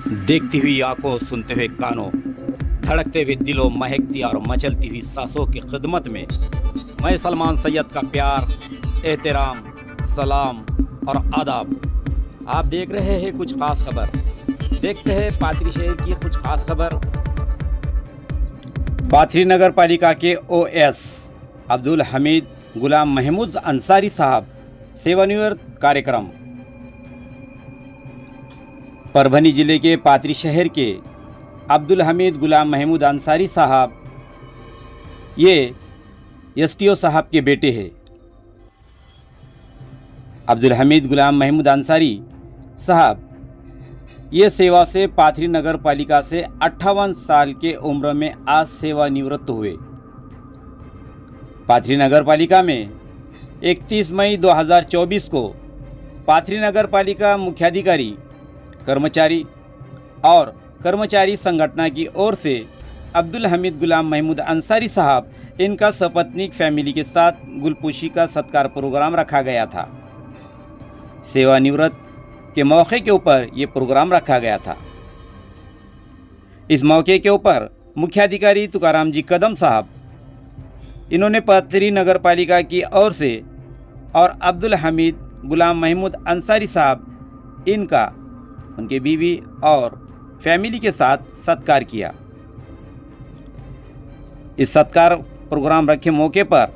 देखती हुई आंखों, सुनते हुए कानों, धड़कते हुए दिलों, महकती और मचलती हुई सांसों की खिदमत में मैं सलमान सैयद का प्यार, एहतराम, सलाम और आदाब। आप देख रहे हैं कुछ खास खबर। देखते हैं पाथरी शहर की कुछ खास खबर। पाथरी नगर पालिका के ओएस अब्दुल हमीद गुलाम महमूद अंसारी साहब सेवानिवृत्त कार्यक्रम। परभनी जिले के पाथरी शहर के अब्दुल हमीद गुलाम महमूद अंसारी साहब ये एसटीओ साहब के बेटे हैं। अब्दुल हमीद गुलाम महमूद अंसारी साहब ये सेवा से पाथरी नगर पालिका से 58 साल के उम्र में आज सेवानिवृत्त हुए। पाथरी नगर पालिका में 31 मई 2024 को पाथरी नगर पालिका मुख्याधिकारी, कर्मचारी और कर्मचारी संगठन की ओर से अब्दुल हमीद गुलाम महमूद अंसारी साहब इनका सपत्नीक फैमिली के साथ गुलपोशी का सत्कार प्रोग्राम रखा गया था। सेवानिवृत्त के मौके के ऊपर ये प्रोग्राम रखा गया था। इस मौके के ऊपर मुख्याधिकारी तुकाराम जी कदम साहब इन्होंने पाथरी नगर पालिका की ओर से और अब्दुल हमीद गुलाम महमूद अंसारी साहब इनका उनके बीवी और फैमिली के साथ सत्कार किया। इस सत्कार प्रोग्राम रखे मौके पर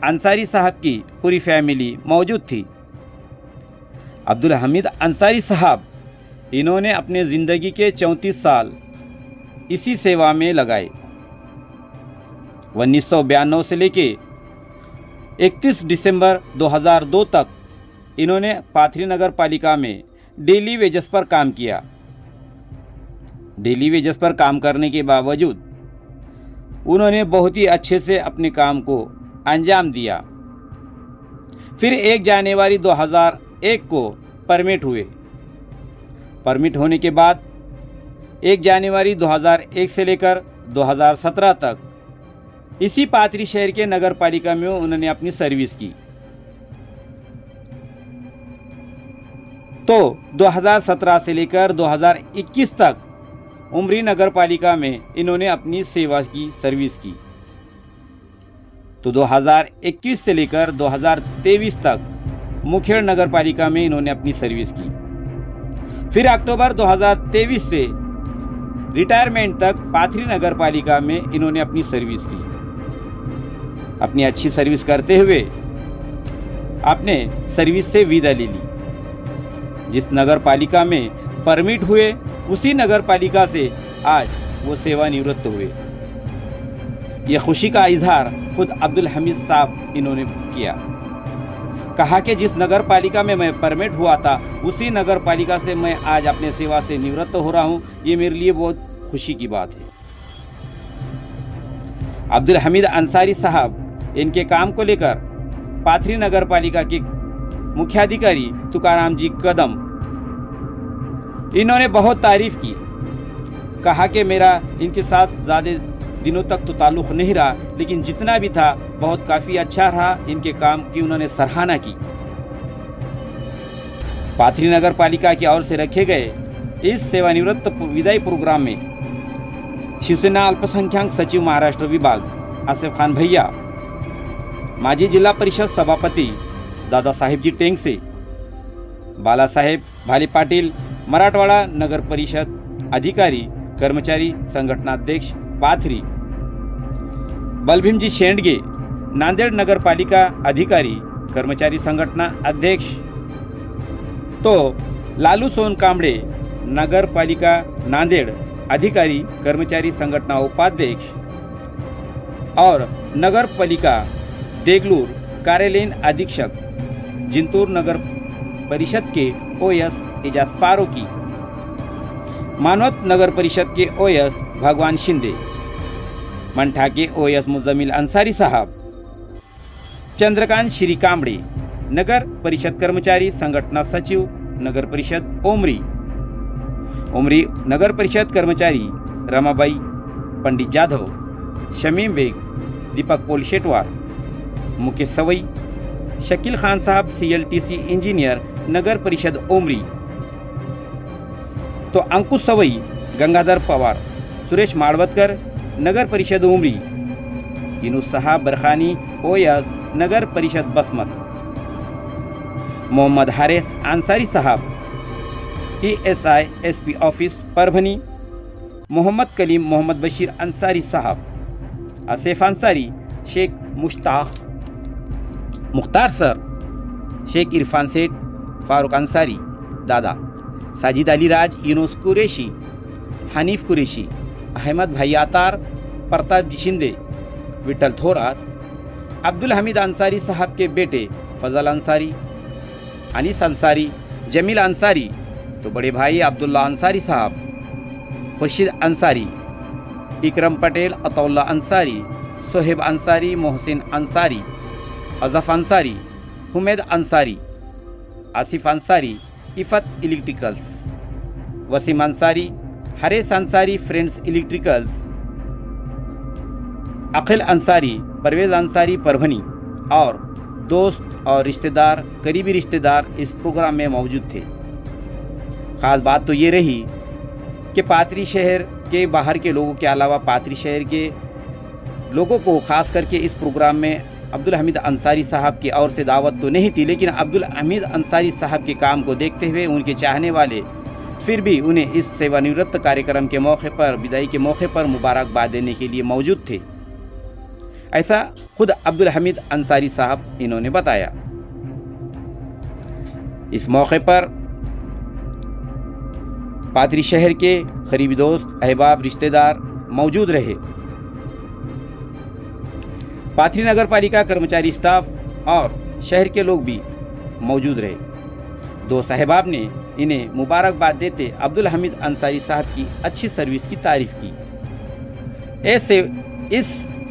अंसारी साहब की पूरी फैमिली मौजूद थी। अब्दुल हमीद अंसारी साहब इन्होंने अपने ज़िंदगी के 34 साल इसी सेवा में लगाए। 1992 से लेके 31 दिसंबर 2002 तक इन्होंने पाथरी नगर पालिका में डेली वेजेस पर काम किया। डेली वेजेस पर काम करने के बावजूद उन्होंने बहुत ही अच्छे से अपने काम को अंजाम दिया। फिर 1 जनवरी 2001 को परमिट हुए। परमिट होने के बाद 1 जनवरी 2001 से लेकर 2017 तक इसी पाथरी शहर के नगर पालिका में उन्होंने अपनी सर्विस की। तो 2017 से लेकर 2021 तक उमरी नगर पालिका में इन्होंने अपनी सेवा की सर्विस की। तो 2021 से लेकर 2023 तक मुखेड़ नगर पालिका में इन्होंने अपनी सर्विस की। फिर अक्टूबर 2023 से रिटायरमेंट तक पाथरी नगर पालिका में इन्होंने अपनी सर्विस की। अपनी अच्छी सर्विस करते हुए अपने सर्विस से विदा ले ली। जिस नगर पालिका में परमिट हुए उसी नगर पालिका से आज वो सेवानिवृत्त हुए। ये खुशी का इजहार खुद अब्दुल हमीद साहब इन्होंने किया। कहा कि जिस नगर पालिका में मैं परमिट हुआ था उसी नगर पालिका से मैं आज अपने सेवा से निवृत्त हो रहा हूँ। ये मेरे लिए बहुत खुशी की बात है। अब्दुल हमीद अंसारी साहब इनके काम को लेकर पाथरी नगर पालिका के मुख्याधिकारी तुकाराम जी कदम इन्होंने बहुत तारीफ की। कहा कि मेरा इनके साथ ज़्यादा दिनों तक तो ताल्लुक़ नहीं रहा, लेकिन जितना भी था बहुत काफ़ी अच्छा रहा। इनके काम की उन्होंने सराहना की। पाथरी नगर पालिका की ओर से रखे गए इस सेवानिवृत्त विदाई प्रोग्राम में शिवसेना अल्पसंख्याक सचिव महाराष्ट्र विभाग आसिफ खान भैया, माजी जिला परिषद सभापति दादासाहेबजी टेंगसे, बालासाहेब भाले पाटील, मराठवाडा नगर परिषद अधिकारी कर्मचारी संघटनाध्यक्ष पाथरी, बलभीमजी शेंडगे, नांदेड़ नगर पालिका अधिकारी कर्मचारी संघटना अध्यक्ष, तो लालू सोन कांबळे नगर पालिका नांदेड़ अधिकारी कर्मचारी संघटना उपाध्यक्ष और नगर पालिका देगलूर कार्यालयीन अधीक्षक जिंतूर नगर परिषद के ओएस एजाज फारूकी, मानवत नगर परिषद के ओएस भगवान शिंदे, मंठा के ओएस मुजम्मिल अंसारी साहब, चंद्रकांत श्री कांबळे नगर परिषद कर्मचारी संगठना सचिव नगर परिषद ओमरी, उमरी नगर परिषद कर्मचारी रमाबाई पंडित जाधव, शमीम बेग, दीपक पोलशेटवार, मुकेश सवई, शकील खान साहब CLTC इंजीनियर नगर परिषद ओमरी, तो अंकुश सवई, गंगाधर पवार, सुरेश माळवतकर, नगर परिषद उमरी, युनुस साहब बरखानी, ओएस, नगर परिषद बसमत, मोहम्मद हारिस अंसारी साहब, ESI SP office Parbhani, Mohammad Kalim Mohammad Bashir Ansari साहब, आसिफ अंसारी, शेख मुश्ताक मुख्तार सर, शेख इरफान सेठ, फारूक अंसारी दादा, साजिद अली राज, युनुस कुरेशी, हनीफ कुरेशी, अहमद भाई आतार, प्रताप जी शिंदे, विठल थोरात, अब्दुल हमीद अंसारी साहब के बेटे फजल अंसारी, अनीस अंसारी, जमील अंसारी, तो बड़े भाई अब्दुल्ला अंसारी साहब, खुर्शीद अंसारी, इकरम पटेल, अतौल्ला अंसारी, सोहेब अंसारी, मोहसिन अंसारी, अजफ अंसारी, हुमैद अंसारी, आसिफ अंसारी, इफ़त इलेक्ट्रिकल्स, वसीम अंसारी, हरेस अंसारी, फ्रेंड्स इलेक्ट्रिकल्स, अखिल अंसारी, परवेज़ अंसारी परभनी और दोस्त और रिश्तेदार, करीबी रिश्तेदार इस प्रोग्राम में मौजूद थे। ख़ास बात तो ये रही कि पाथरी शहर के बाहर के लोगों के अलावा पाथरी शहर के लोगों को ख़ास करके इस प्रोग्राम में अब्दुल हमीद अंसारी साहब की ओर से दावत तो नहीं थी, लेकिन अब्दुल हमीद अंसारी साहब के काम को देखते हुए उनके चाहने वाले फिर भी उन्हें इस सेवानिवृत्त कार्यक्रम के मौके पर, विदाई के मौके पर मुबारकबाद देने के लिए मौजूद थे। ऐसा खुद अब्दुल हमीद अंसारी साहब इन्होंने बताया। इस मौके पर पाथरी शहर के करीबी दोस्त, अहबाब, रिश्तेदार मौजूद रहे। पाथरी नगर पालिका कर्मचारी, स्टाफ और शहर के लोग भी मौजूद रहे। दोस्त अहबाब ने इन्हें मुबारकबाद देते अब्दुल हमीद अंसारी साहब की अच्छी सर्विस की तारीफ की। इस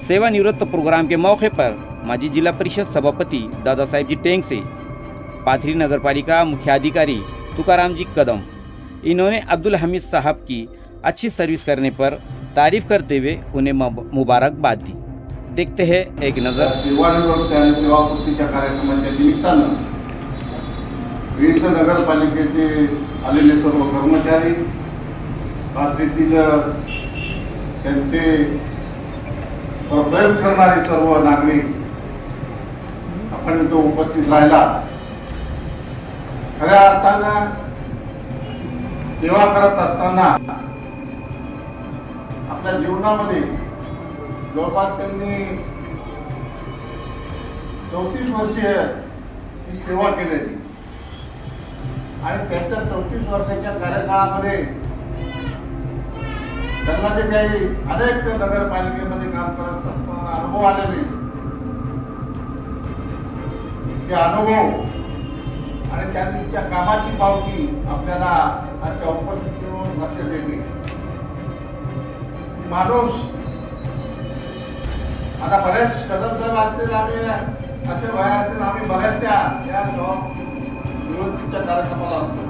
सेवानिवृत्त प्रोग्राम के मौके पर माजी जिला परिषद सभापति दादा साहेब जी टेंग से पाथरी नगर पालिका मुख्याधिकारी तुकाराम जी कदम, इन्होंने अब्दुल हमीद साहब की अच्छी सर्विस करने पर तारीफ करते हुए उन्हें मुबारकबाद दी। देखते हैं एक नज़र। सेवानिवृत्ती आणि सेवापूर्तीच्या कार्यक्रमाच्या निमित्तानं विविध नगरपालिकेचे आलेले सर्व कर्मचारी, पाथरीतील त्यांचे प्रयत्न करणारे सर्व नागरिक आपण इथं उपस्थित राहिला। खऱ्या अर्थानं सेवा करत असताना आपल्या जीवनामध्ये जवळपास त्यांनी 34 वर्षे ही सेवा केलेली आणि त्यांच्या 34 वर्षाच्या कार्यकाळामध्ये त्यांना जे काही अनेक नगरपालिकेमध्ये काम करत असताना अनुभव आलेले, ते अनुभव आणि त्यांच्या कामाची पावती आपल्याला आजच्या उपस्थितीतून लक्षात येते। माणूस आता बऱ्याच कदम साहेब असतील, आम्ही असे वयातील आम्ही बऱ्याचशा या निवृत्तीच्या कार्यक्रमाला होतो।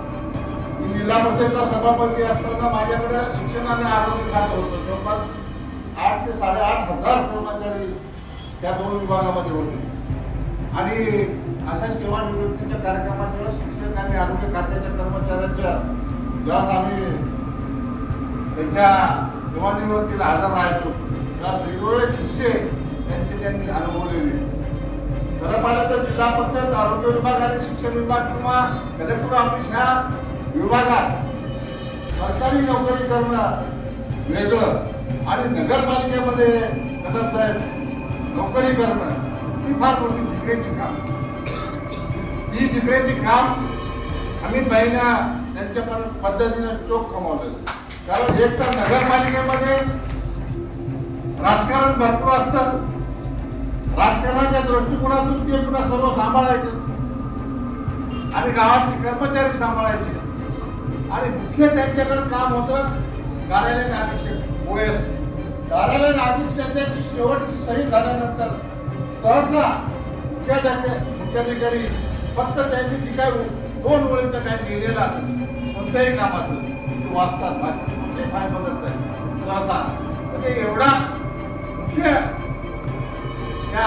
मी जिल्हा परिषदेचा सभापती असताना माझ्याकडे शिक्षण आणि आरोग्य खातं होतं। जवळपास 8 ते 8.5 हजार कर्मचारी त्या दोन विभागामध्ये होते आणि अशा सेवानिवृत्तीच्या कार्यक्रमाच्या शिक्षण आणि आरोग्य खात्याच्या कर्मचाऱ्यांच्या ज्यावेळेस आम्ही त्यांच्या सेवानिवृत्तीला हजर राहायचो, त्या वेगवेगळे किस्से त्यांनी अनुभवलेले। खरं पाहिलं तर जिल्हा परिषद, आरोग्य विभाग आणि शिक्षण विभाग किंवा कलेक्टर ऑफिस ह्या विभागात सरकारी नोकरी करणं वेगळं आणि नगरपालिकेमध्ये नोकरी करणं ही फार मोठी जिकरीची काम। ही जिकरीची काम आम्ही पहिल्या त्यांच्या पद्धतीने चोख कमावलेलं। कारण एक तर नगरपालिकेमध्ये राजकारण भरपूर असतं, राजकारणाच्या दृष्टिकोनातून ते पुन्हा सर्व सांभाळायचं आणि गावातले कर्मचारी सांभाळायचे आणि मुख्य त्यांच्याकडे काम होतं कार्यालयीन अधीक्षक OS। कार्यालयीन अधीक्षकाची शेवटची सही झाल्यानंतर सहसा मुख्याधिकारी फक्त त्यांची जी काय 2 ओळीचं काय लिहिलेलं असेल कोणत्याही कामाचं ते वाचतात, बाकी कुठे काय बघत नाही सहसा। म्हणजे एवढा मुख्य त्या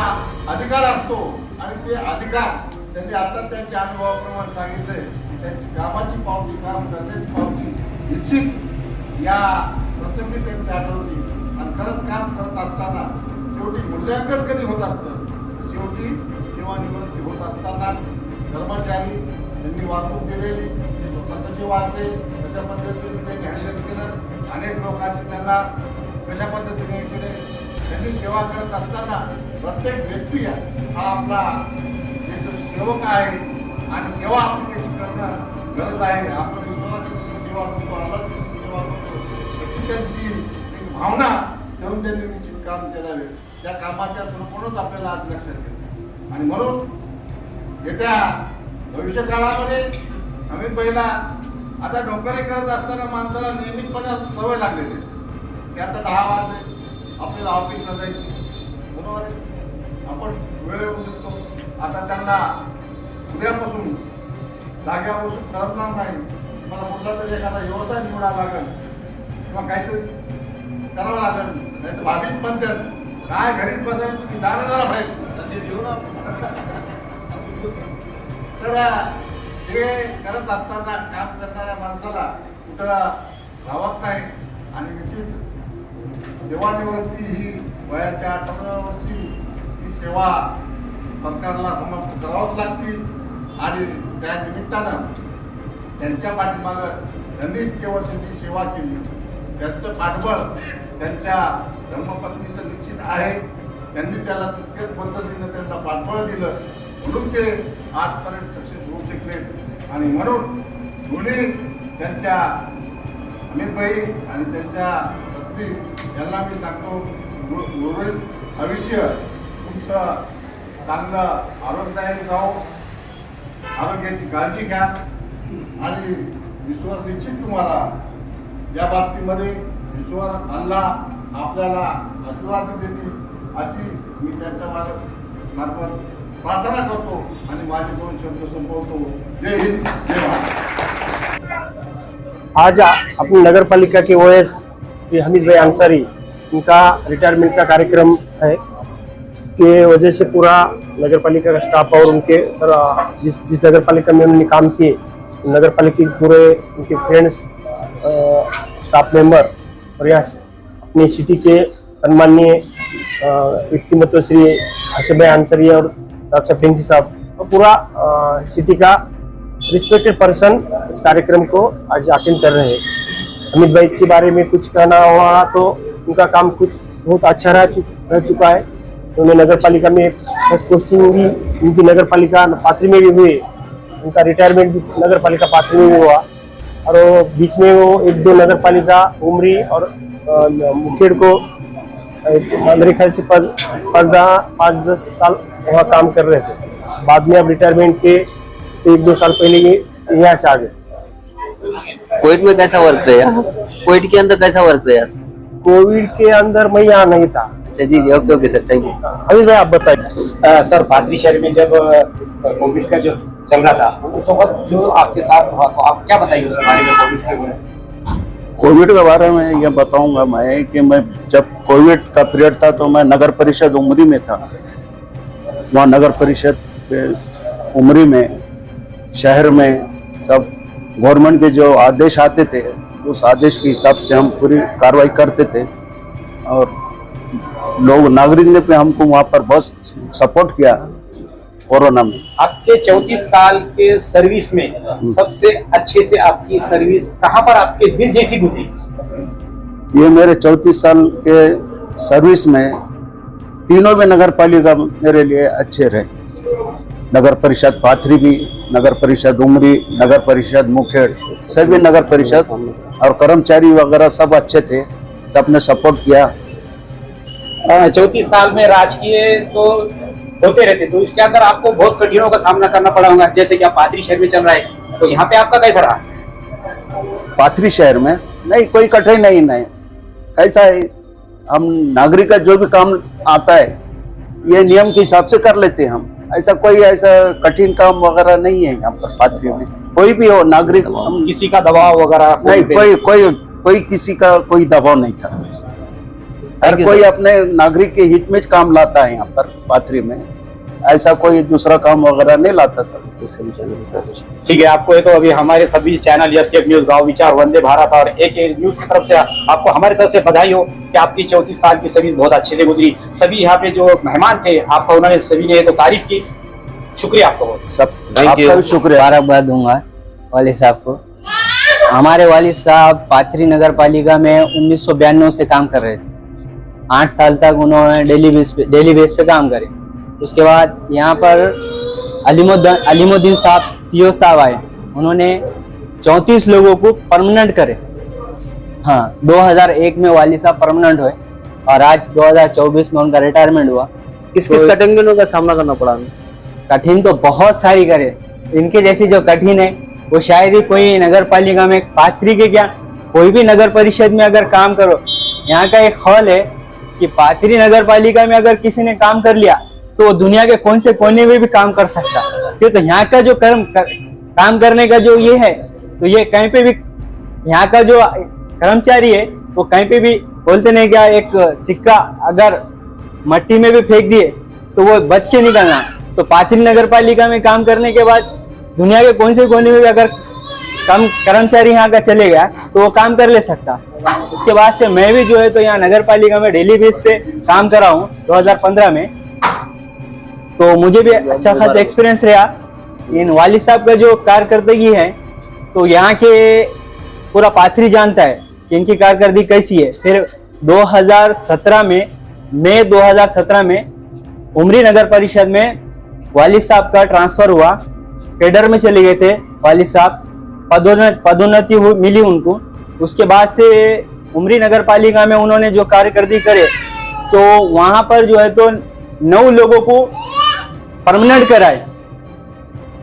अधिकार असतो आणि ते अधिकार त्यांनी आता त्यांच्या अनुभवाप्रमाणे सांगितले, त्यांची कामाची पावती, काम करण्याची पावती निश्चित या प्रसंगी त्यांची आठवली आणि खरंच काम करत असताना शेवटी मूल्यांकन कधी होत असतं, शेवटी सेवानिवृत्ती होत असताना कर्मचारी त्यांनी वागणूक दिलेली, ते स्वतः कसे वागले, कशा पद्धतीने त्यांनी हँडल केलं, अनेक लोकांनी त्यांना कशा पद्धतीने केले, त्यांनी सेवा करत असताना प्रत्येक व्यक्ती हा आपला एक सेवक आहे आणि सेवा आपण त्याची करणं गरज आहे. आपण विश्वासाची सेवा करतो, आलाची सेवा करतो, अशी त्यांची एक भावना ठेवून त्यांनी निश्चित काम केलं. त्या कामाच्या संपूर्णच आपल्याला आज लक्षात येतं आणि म्हणून येत्या भविष्य काळामध्ये आम्ही पहिला आता नोकरी करत असताना माणसाला नियमितपणे सवय लागलेली आहे की आता 10 वाजले आपल्याला ऑफिसला जायची, बरोबर आहे, आपण वेळेवर निघतो. आता त्यांना उद्यापासून जाग्यावर बसून करमणार नाही, मला कुठला तरी एखादा व्यवसाय निवडा लागेल किंवा काहीतरी करावं लागेल. नाही तर भाभीच म्हणतात काय घरीच बसायला तुम्ही जाणं झाला पाहिजे देऊ ना. तर हे करत असताना काम करणाऱ्या माणसाला कुठं राहत नाही आणि निश्चित सेवानिवृत्ती ही वयाच्या 58व्या वर्षी ही सेवा सरकारला समाप्त करावंच लागते आणि त्या निमित्तानं त्यांच्या पाठीमागं त्यांनी इतके वर्ष जी सेवा केली त्यांचं पाठबळ त्यांच्या धर्मपत्नीचं निश्चित आहे. त्यांनी त्याला तितक्याच पद्धतीनं त्यांना पाठबळ दिलं म्हणून ते आजपर्यंत सक्सेस होऊ शकले आणि म्हणून दोन्ही त्यांच्या अमितभाई आणि त्यांच्या पत्नी यांना मी सांगतो उर्वरित आयुष्य तुमचं चांगलं आरोग्यदायक राहो, आरोग्याची काळजी घ्या आणि ईश्वर निश्चित तुम्हाला या बाबतीमध्ये ईश्वर अल्लाह आपल्याला आशीर्वाद देतील अशी मी त्यांच्या मार्फत प्रार्थना करतो आणि माझे 2 शब्द संपवतो. जय हिंद, जय भारत. आज अपनी नगर पालिका के ओएस हमीद भाई अंसारी उनका रिटायरमेंट का कार्यक्रम है के वजह से पूरा नगर पालिका का स्टाफ और उनके सर जिस नगर पालिका में उन्होंने काम किए नगर पालिका के पूरे उनके फ्रेंड्स स्टाफ मेंबर और यह अपनी सिटी के सम्माननीय व्यक्तिमत्व श्री हर्षद भाई अंसारी और दादा प्रेमजी साहब और पूरा सिटी का रिस्पेक्टेड पर्सन इस कार्यक्रम को आज अटेंड कर रहे हैं। अमित भाई के बारे में कुछ कहना हुआ तो उनका काम कुछ बहुत अच्छा रह चुका है। उन्होंने नगर पालिका में फर्स्ट पोस्टिंग भी उनकी नगर पालिका पात्री में भी हुई, उनका रिटायरमेंट भी नगर पालिका पात्री में भी हुआ और वो बीच में वो 1-2 नगर पालिका उमरी और मुखेड़ को मेरे ख्याल से 5-10 साल वहाँ काम कर रहे थे। बाद में अब रिटायरमेंट के 1-2 साल पहले यहाँ से आ गए। कोविड में कैसा वर्क रहा? कोविड के अंदर कैसा वर्क रहा? कोविड के अंदर मैं यहाँ नहीं था। अच्छा जी जी, okay okay sir, thank you. अभी भाई आप बताइए। सर पात्री शहर में जब कोविड का जो चल रहा था उस वक्त जो आपके साथ हुआ तो आप क्या बताइए उस बारे में? कोविड के बारे में ये बताऊंगा मैं कि मैं जब कोविड का पीरियड था तो मैं नगर परिषद उमरी में था। वहाँ नगर परिषद उमरी में शहर में सब गवर्नमेंट के जो आदेश आते थे उस आदेश के हिसाब से हम पूरी कार्रवाई करते थे और लोग नागरिक ने पे हमको वहाँ पर बहुत सपोर्ट किया कोरोना में। आपके 34 साल के सर्विस में सबसे अच्छे से आपकी सर्विस कहाँ पर आपके दिल जैसी गुजरी? ये मेरे 34 साल के सर्विस में तीनों में नगर पालिका मेरे लिए अच्छे रहे। नगर परिषद पाथरी भी, नगर परिषद उमरी, नगर परिषद मुखेड़, सभी नगर परिषद और कर्मचारी वगैरह सब अच्छे थे, सबने सपोर्ट किया। 34 साल में राजकीय तो होते रहते, तो इसके अंदर आपको बहुत कठिनों का सामना करना पड़ा होगा। जैसे कि आप पाथरी शहर में चल रहा है तो यहाँ पे आपका कैसा रहा? पाथरी शहर में नहीं कोई कठिन नहीं, कैसा है हम नागरिक का जो भी काम आता है ये नियम के हिसाब से कर लेते हैं हम। ऐसा कोई ऐसा कठिन काम वगैरह नहीं है यहाँ पर पाथरी में। कोई भी हो नागरिक, हम किसी का दबाव वगैरह नहीं, कोई किसी का कोई दबाव नहीं था। हर कोई अपने नागरिक के हित में काम लाता है यहाँ पर पाथरी में। ऐसा कोई दूसरा काम वगैरह नहीं लाता सर। ठीक है, आपको तो अभी हमारे सभी चैनल यस न्यूज, गांव विचार, वंदे भारत और एक न्यूज की तरफ से आपको हमारी तरफ से बधाई हो कि आपकी 34 साल की सर्विस बहुत अच्छे से गुजरी। सभी यहाँ पे जो मेहमान थे आपका उन्होंने सभी ने तो तारीफ की, शुक्रिया आपको सब थैंक यू, आपका भी शुक्रिया। मुबारकबाद दूंगा वालिद साहब को। हमारे वालिद साहब पाथरी नगर पालिका में 1992 से काम कर रहे थे। 8 साल तक उन्होंने डेली बेस पे काम करे। उसके बाद यहाँ पर अलीमुद्दीन साहब सीओ साहब आए, उन्होंने 34 लोगों को परमानेंट करे। हाँ, 2001 में वालिद साहब परमानेंट हुए और आज 2024 में उनका रिटायरमेंट हुआ। किस किस कठिनाइयों का सामना करना पड़ा हमें? कठिन तो बहुत सारी करे, इनके जैसी जो कठिन है वो शायद ही कोई नगर पालिका में, पाथरी के क्या कोई भी नगर परिषद में अगर काम करो, यहाँ का एक खौल है कि पाथरी नगर पालिका में अगर किसी ने काम कर लिया तो वो दुनिया के कौन से कोने में भी काम कर सकता। क्यों तो यहाँ का जो काम करने का जो ये है, तो ये कहीं पे भी यहाँ का जो कर्मचारी है वो कहीं पे भी बोलते नहीं क्या, एक सिक्का अगर मट्टी में भी फेंक दिए तो वो बच के निकलना। तो पाथरी नगर पालिका में काम करने के बाद दुनिया के कौन से कोने में भी अगर कम कर्मचारी यहाँ का चले गया तो वो काम कर ले सकता। उसके बाद से मैं भी जो है तो यहाँ नगर पालिका में डेली बेस पे काम कर रहा हूँ 2015 में। तो मुझे भी अच्छा खासा एक्सपीरियंस रहा। इन वालिद साहब का जो कारकर्दगी है तो यहाँ के पूरा पाथरी जानता है कि इनकी कारकर्दगी कैसी है। फिर 2017 में मई 2017 में उमरी नगर परिषद में वालिद साहब का ट्रांसफर हुआ, कैडर में चले गए थे वालिद साहब, पदोन्नति मिली उनको। उसके बाद से उमरी नगर पालिका में उन्होंने जो कार्यकर्दी करे तो वहां पर जो है तो 9 लोगों को परमानेंट कराए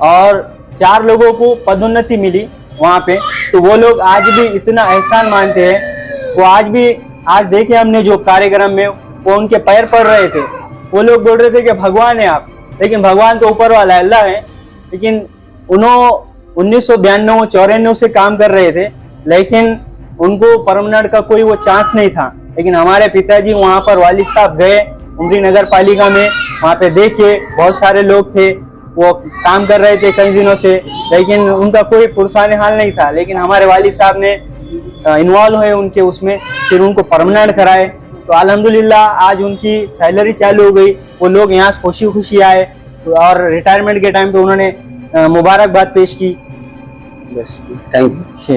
और 4 लोगों को पदोन्नति मिली वहां पे। तो वो लोग आज भी इतना एहसान मानते हैं, वो आज देखे हमने जो कार्यक्रम में वो उनके पैर पड़ रहे थे। वो लोग बोल रहे थे कि भगवान है आप, लेकिन भगवान तो ऊपर वाला अल्लाह है। लेकिन उन्होंने 1992-94 से काम कर रहे थे, लेकिन उनको परमानेंट का कोई वो चांस नहीं था। लेकिन हमारे पिताजी वहां पर वालिद साहब गए उमरी नगर पालिका में, वहां पे देखे बहुत सारे लोग थे वो काम कर रहे थे कई दिनों से, लेकिन उनका कोई पुरसाने हाल नहीं था। लेकिन हमारे वालिद साहब ने इन्वॉल्व हुए उनके उसमें, फिर उनको परमानेंट कराए। तो अल्हम्दुलिल्लाह आज उनकी सैलरी चालू हो गई, वो लोग यहाँ खुशी खुशी आए और रिटायरमेंट के टाइम पे उन्होंने मुबारकबाद पेश की। बस, थैंक यू।